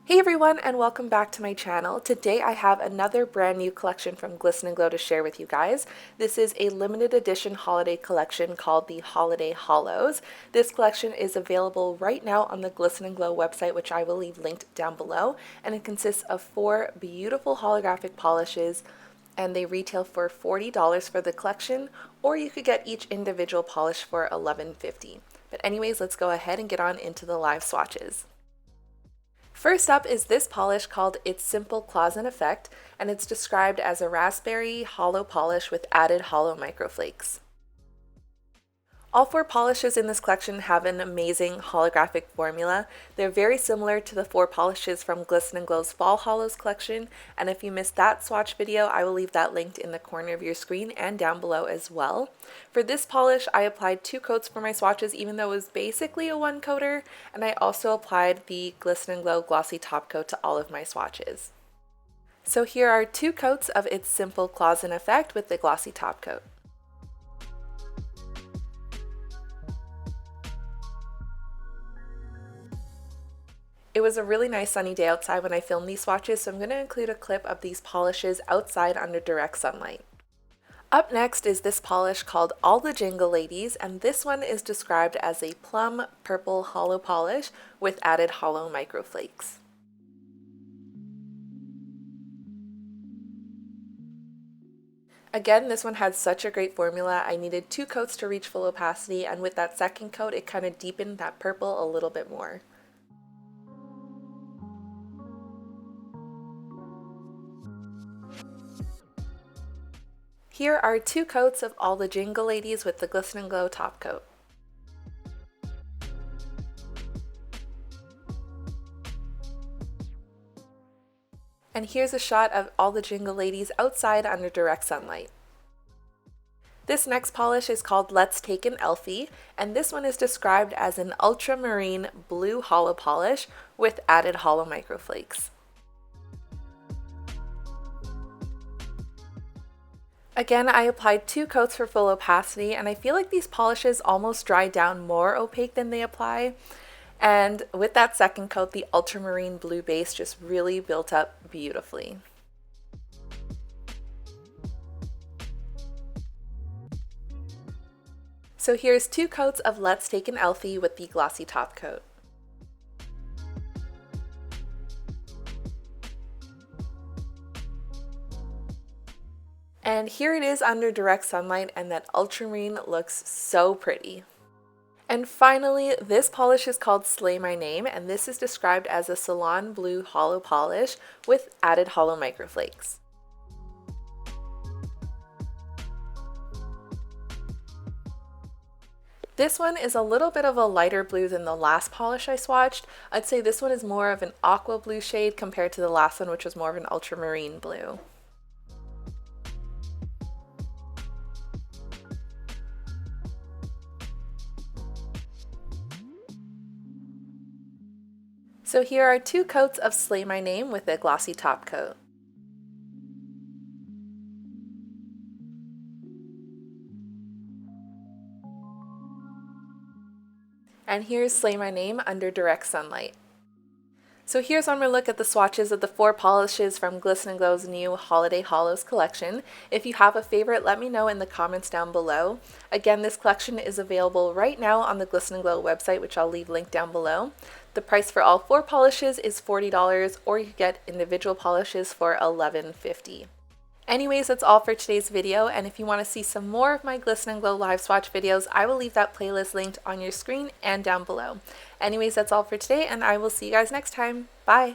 Hey everyone, and welcome back to my channel. Today I have another brand new collection from Glisten & Glow to share with you guys. This is a limited edition holiday collection called the Holiday Holos. This collection is available right now on the Glisten & Glow website, which I will leave linked down below, and it consists of 4 beautiful holographic polishes, and they retail for $40 for the collection, or you could get each individual polish for $11.50. But anyways, let's go ahead and get on into the live swatches. First up is this polish called It's Simple Claus in Effect, and it's described as a raspberry hollow polish with added hollow microflakes. All 4 polishes in this collection have an amazing holographic formula. They're very similar to the 4 polishes from Glisten & Glow's Fall Holos collection, and if you missed that swatch video, I will leave that linked in the corner of your screen and down below as well. For this polish, I applied 2 coats for my swatches, even though it was basically a 1-coater, and I also applied the Glisten & Glow Glossy Top Coat to all of my swatches. So here are 2 coats of It's Simple Claus in Effect with the Glossy Top Coat. It was a really nice sunny day outside when I filmed these swatches, so I'm going to include a clip of these polishes outside under direct sunlight. Up next is this polish called All the Jingle Ladies, and this one is described as a plum purple hollow polish with added hollow microflakes. Again, this one had such a great formula. I needed 2 coats to reach full opacity, and with that second coat it kind of deepened that purple a little bit more. Here are 2 coats of All the Jingle Ladies with the Glisten & Glow Top Coat. And here's a shot of All the Jingle Ladies outside under direct sunlight. This next polish is called Let's Take an Elfie, and this one is described as an ultramarine blue hollow polish with added hollow microflakes. Again, I applied 2 coats for full opacity, and I feel like these polishes almost dry down more opaque than they apply. And with that second coat, the ultramarine blue base just really built up beautifully. So here's 2 coats of Let's Take an Elfie with the Glossy Top Coat. And here it is under direct sunlight, and that ultramarine looks so pretty. And finally, this polish is called Sleigh My Name, and this is described as a salon blue hollow polish with added hollow microflakes. This one is a little bit of a lighter blue than the last polish I swatched. I'd say this one is more of an aqua blue shade compared to the last one, which was more of an ultramarine blue. So here are 2 coats of Sleigh My Name with a Glossy Top Coat. And here's Sleigh My Name under direct sunlight. So here's one more look at the swatches of the 4 polishes from Glisten & Glow's new Holiday Holos collection. If you have a favorite, let me know in the comments down below. Again, this collection is available right now on the Glisten & Glow website, which I'll leave linked down below. The price for all 4 polishes is $40, or you can get individual polishes for $11.50. Anyways, that's all for today's video, and if you want to see some more of my Glisten & Glow live swatch videos, I will leave that playlist linked on your screen and down below. Anyways, that's all for today, and I will see you guys next time. Bye!